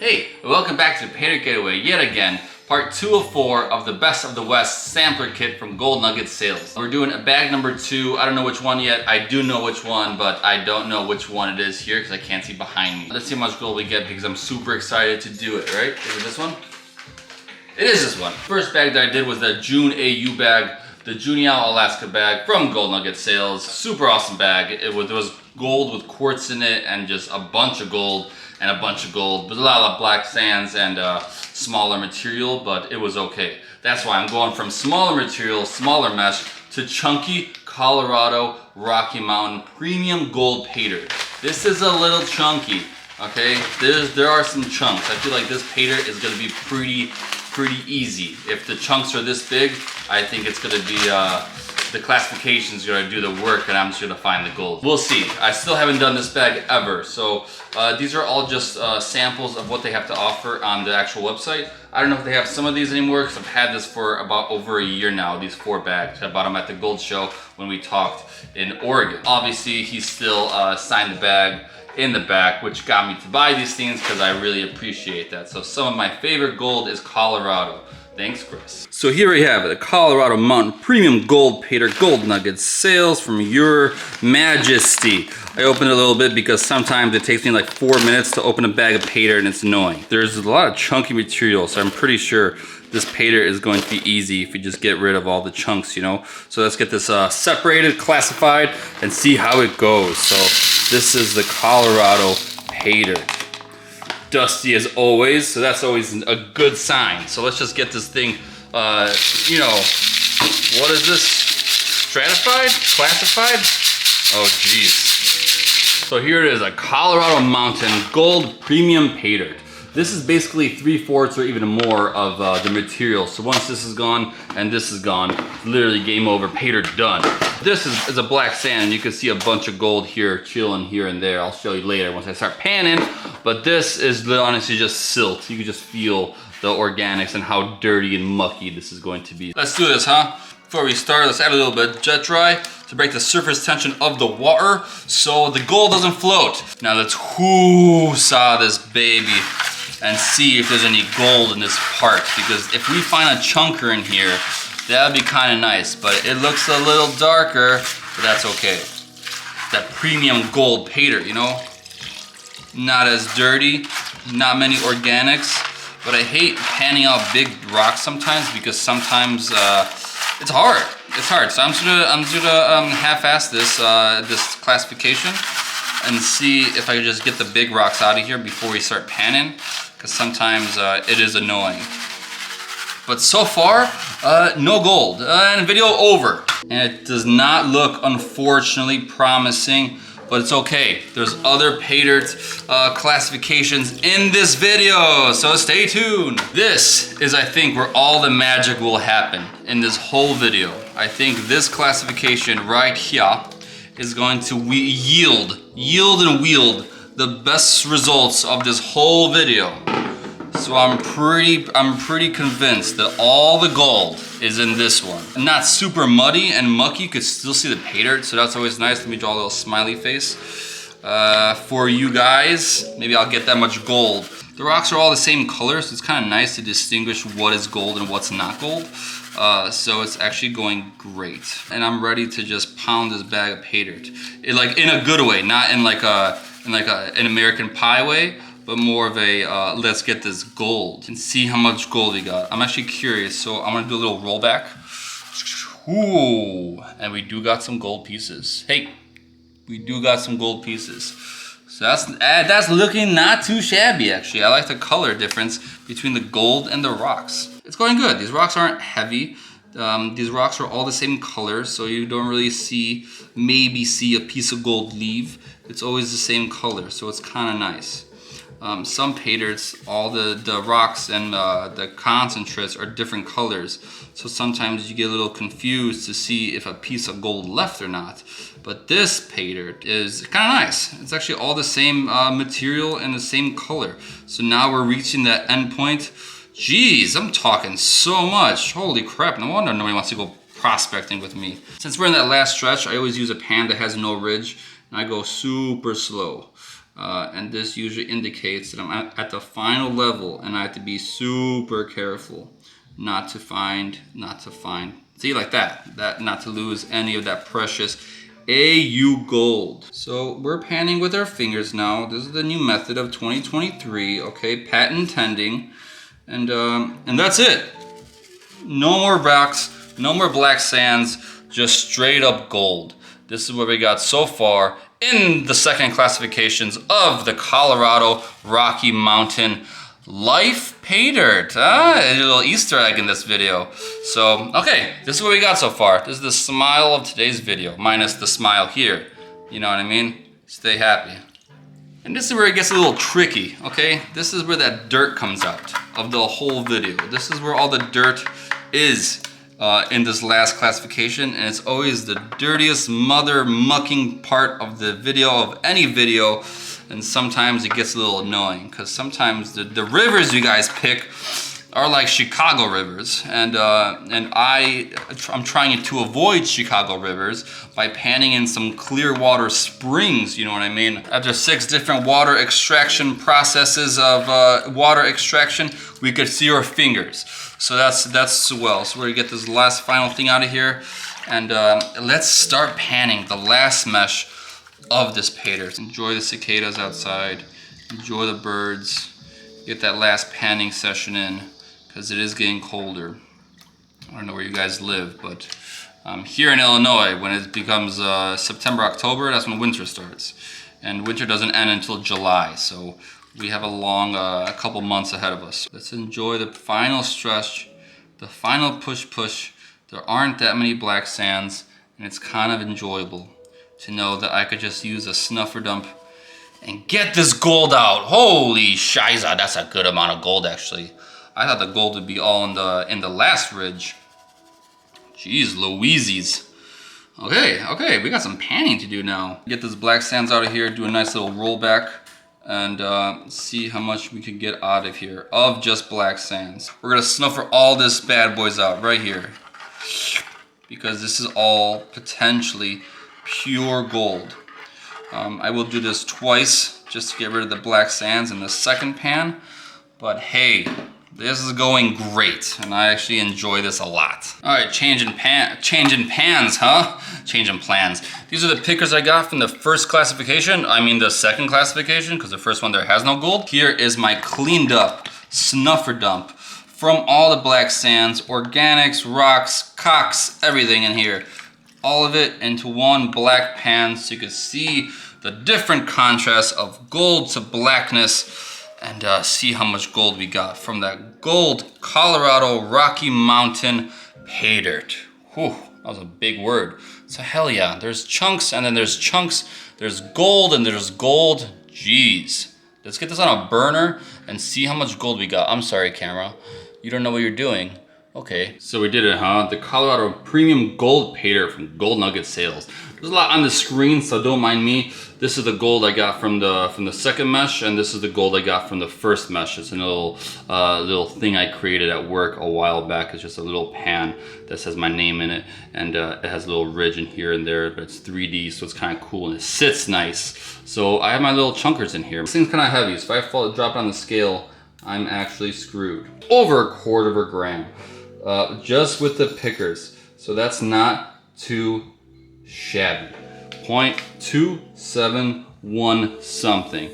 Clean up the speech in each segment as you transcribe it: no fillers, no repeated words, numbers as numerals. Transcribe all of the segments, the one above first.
Hey, welcome back to Paydirt Getaway yet again, part 2 of 4 of the Best of the West sampler kit from GoldNuggetSales. We're doing a bag number 2. I don't know which one yet. I do know which one, but I don't know which one it is here because I can't see behind me. Let's see how much gold we get because I'm super excited to do it, right? Is it this one? It is this one. First bag that I did was the June AU bag, the Juneau Alaska bag from GoldNuggetSales. Super awesome bag. There was gold with quartz in it and just a bunch of gold. And a bunch of gold, but a lot of black sands and smaller material, but it was okay. That's why I'm going from smaller material, smaller mesh, to chunky Colorado Rocky Mountain premium gold paydirt. This is a little chunky, okay? There are some chunks. I feel like this paydirt is gonna be pretty easy. If the chunks are this big, I think it's gonna be, the classification's gonna do the work and I'm just gonna find the gold. We'll see. I still haven't done this bag ever. So these are all just samples of what they have to offer on the actual website. I don't know if they have some of these anymore because I've had this for about over a year now, these 4 bags. I bought them at the gold show when we talked in Oregon. Obviously, he still signed the bag in the back, which got me to buy these things because I really appreciate that. So some of my favorite gold is Colorado. Thanks, Chris. So here we have it, the Colorado Mountain Premium Gold Paydirt GoldNuggetSales from Your Majesty. I opened it a little bit because sometimes it takes me like 4 minutes to open a bag of paydirt and it's annoying. There's a lot of chunky material, so I'm pretty sure this paydirt is going to be easy if you just get rid of all the chunks, you know? So let's get this separated, classified, and see how it goes. So this is the Colorado paydirt. Dusty as always, so that's always a good sign. So let's just get this thing, you know, what is this? Stratified? Classified? Oh, geez. So here it is, a Colorado Mountain Gold Premium Paydirt. This is basically 3/4 or even more of the material. So once this is gone and this is gone, literally game over, paydirt done. This is a black sand and you can see a bunch of gold here, chilling here and there. I'll show you later once I start panning. But this is honestly just silt. You can just feel the organics and how dirty and mucky this is going to be. Let's do this, huh? Before we start, let's add a little bit of jet dry to break the surface tension of the water so the gold doesn't float. Now let's whoo-saw this baby and see if there's any gold in this part, because if we find a chunker in here, that'd be kind of nice, but it looks a little darker, but that's okay. That premium gold paydirt, you know? Not as dirty, not many organics, but I hate panning out big rocks sometimes because sometimes it's hard. It's hard, so I'm just gonna half-ass this this classification and see if I can just get the big rocks out of here before we start panning, because sometimes it is annoying. But so far, no gold. And video over. And it does not look, unfortunately, promising, but it's okay. There's other paydirt classifications in this video, so stay tuned. This is, I think, where all the magic will happen in this whole video. I think this classification right here is going to yield and wield the best results of this whole video. So I'm pretty convinced that all the gold is in this one. Not super muddy and mucky, you could still see the paydirt, so that's always nice. Let me draw a little smiley face for you guys. Maybe I'll get that much gold. The rocks are all the same color, so it's kind of nice to distinguish what is gold and what's not gold. So it's actually going great. And I'm ready to just pound this bag of paydirt. Like in a good way, not in like an American Pie way, but more of a let's get this gold and see how much gold we got. I'm actually curious, so I'm gonna do a little rollback. Ooh, and we do got some gold pieces. Hey, we do got some gold pieces. So that's looking not too shabby, actually. I like the color difference between the gold and the rocks. It's going good. These rocks aren't heavy. These rocks are all the same color, so you don't really maybe see a piece of gold leave. It's always the same color, so it's kind of nice. Some paydirts, all the rocks and the concentrates are different colors, so sometimes you get a little confused to see if a piece of gold left or not. But this paydirt is kind of nice. It's actually all the same material and the same color. So now we're reaching that end point. Jeez, I'm talking so much. Holy crap, no wonder nobody wants to go prospecting with me. Since we're in that last stretch, I always use a pan that has no ridge, and I go super slow. And this usually indicates that I'm at the final level, and I have to be super careful not to find, see, like that, not to lose any of that precious AU gold. So we're panning with our fingers now. This is the new method of 2023, okay, patent pending. And that's it. No more rocks, no more black sands, just straight up gold. This is what we got so far in the second classifications of the Colorado Rocky Mountain Life Paydirt. A little Easter egg in this video. So, okay, this is what we got so far. This is the smile of today's video, minus the smile here. You know what I mean? Stay happy. And this is where it gets a little tricky, okay? This is where that dirt comes out of the whole video. This is where all the dirt is in this last classification, and it's always the dirtiest mother mucking part of the video, of any video. And sometimes it gets a little annoying because sometimes the rivers you guys pick are like Chicago rivers, and I'm trying to avoid Chicago rivers by panning in some clear water springs, you know what I mean? After 6 different water extraction processes of water extraction, we could see our fingers. So that's well. So we're gonna get this last final thing out of here, and let's start panning the last mesh of this paydirt. Enjoy the cicadas outside, enjoy the birds, get that last panning session in, because it is getting colder. I don't know where you guys live, but here in Illinois, when it becomes September, October, that's when winter starts. And winter doesn't end until July, so we have a long a couple months ahead of us. Let's enjoy the final stretch, the final push. There aren't that many black sands, and it's kind of enjoyable to know that I could just use a snuffer dump and get this gold out. Holy shiza, that's a good amount of gold actually. I thought the gold would be all in the last ridge. Jeez Louises. Okay, we got some panning to do now. Get this black sands out of here, do a nice little rollback, and see how much we can get out of here of just black sands. We're gonna snuffer all this bad boys out right here, because this is all potentially pure gold. I will do this twice just to get rid of the black sands in the second pan, but hey, this is going great, and I actually enjoy this a lot. All right, changing pans, huh? Changing plans. These are the pickers I got from the first classification. I mean the second classification, because the first one there has no gold. Here is my cleaned up snuffer dump from all the black sands, organics, rocks, cocks, everything in here. All of it into one black pan so you can see the different contrast of gold to blackness, and see how much gold we got from that gold Colorado Rocky Mountain Paydirt. Whew, that was a big word. So hell yeah, there's chunks and then there's chunks, there's gold and there's gold. Jeez. Let's get this on a burner and see how much gold we got. I'm sorry, camera. You don't know what you're doing. Okay. So we did it, huh? The Colorado Premium Gold Paydirt from GoldNuggetSales. There's a lot on the screen, so don't mind me. This is the gold I got from the second mesh, and this is the gold I got from the first mesh. It's a little thing I created at work a while back. It's just a little pan that says my name in it, and it has a little ridge in here and there, but it's 3D, so it's kind of cool, and it sits nice. So I have my little chunkers in here. This thing's kind of heavy, so if I drop it on the scale, I'm actually screwed. Over 1/4 gram, just with the pickers. So that's not too shabby. 0.271 something.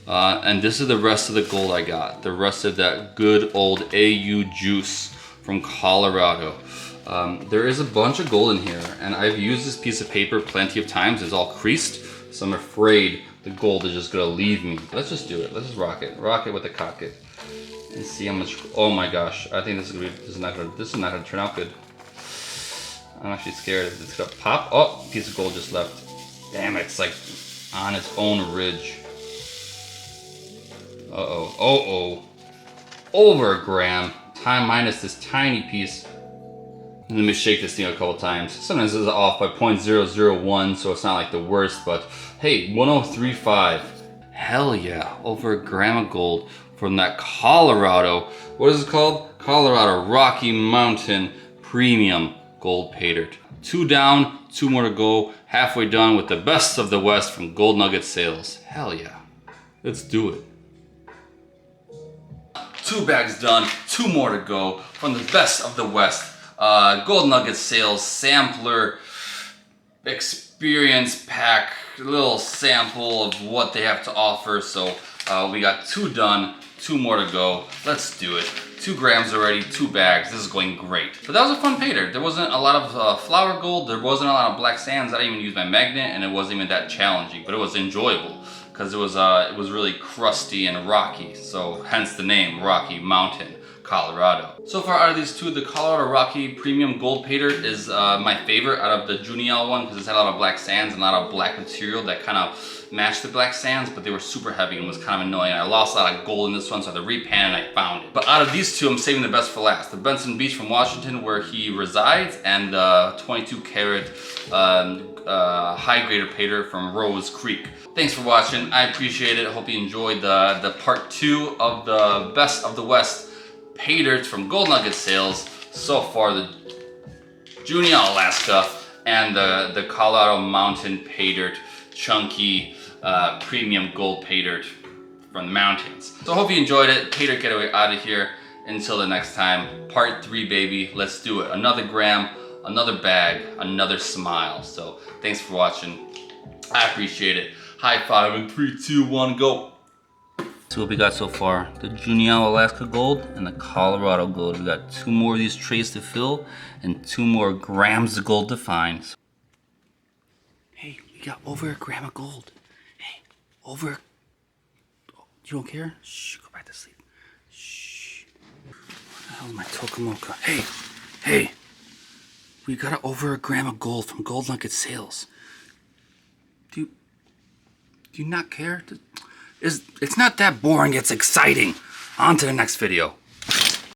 And this is the rest of the gold I got. The rest of that good old AU juice from Colorado. There is a bunch of gold in here, and I've used this piece of paper plenty of times. It's all creased, so I'm afraid the gold is just gonna leave me. Let's just do it. Let's just rock it. Rock it with the cock it. And see how much. Oh my gosh! I think this is not gonna turn out good. I'm actually scared if it's gonna pop. Oh, piece of gold just left. Damn it! It's like on its own ridge. Uh-oh. Over a gram. Time minus this tiny piece. Let me shake this thing a couple times. Sometimes it's off by 0.001, so it's not like the worst, but hey, 1035. Hell yeah, over a gram of gold from that Colorado, what is it called? Colorado Rocky Mountain Premium Gold Paydirt. 2 down, 2 more to go. Halfway done with the best of the West from GoldNuggetSales. Hell yeah. Let's do it. 2 bags done, 2 more to go from the best of the West. Gold Nugget Sales sampler experience pack, a little sample of what they have to offer. So we got 2 done, 2 more to go. Let's do it. 2 grams already, 2 bags. This is going great. But that was a fun paydirt. There wasn't a lot of flour gold. There wasn't a lot of black sands. I didn't even use my magnet, and it wasn't even that challenging. But it was enjoyable because it was really crusty and rocky. So hence the name, Rocky Mountain, Colorado. So far out of these 2, the Colorado Rocky Premium Gold Paydirt is my favorite out of the Junial one because it's had a lot of black sands and a lot of black material that kind of matched the black sands, but they were super heavy and was kind of annoying. I lost a lot of gold in this one, so I had to repan and I found it. But out of these 2, I'm saving the best for last. The Benson Beach from Washington, where he resides, and 22 karat high grader paydirt from Rose Creek. Thanks for watching. I appreciate it. I hope you enjoyed the part 2 of the best of the West paydirts from Gold Nugget Sales. So far, the Junial Alaska and the Colorado Mountain Paydirt, chunky premium gold paydirt from the mountains. So I hope you enjoyed it. Paydirt Getaway out of here. Until the next time, part 3, baby. Let's do it. Another gram, another bag, another smile. So thanks for watching. I appreciate it. High five in 3, 2, 1, go. So what we got so far, the Junial Alaska Gold and the Colorado Gold. We got 2 more of these trays to fill and 2 more grams of gold to find. Hey, we got over a gram of gold. Hey, over. Oh, you don't care? Shh, go back to sleep. Shh. What the hell is my Touka? Hey, we got over a gram of gold from Gold Nugget Sales. Do you not care? It's not that boring, it's exciting. On to the next video.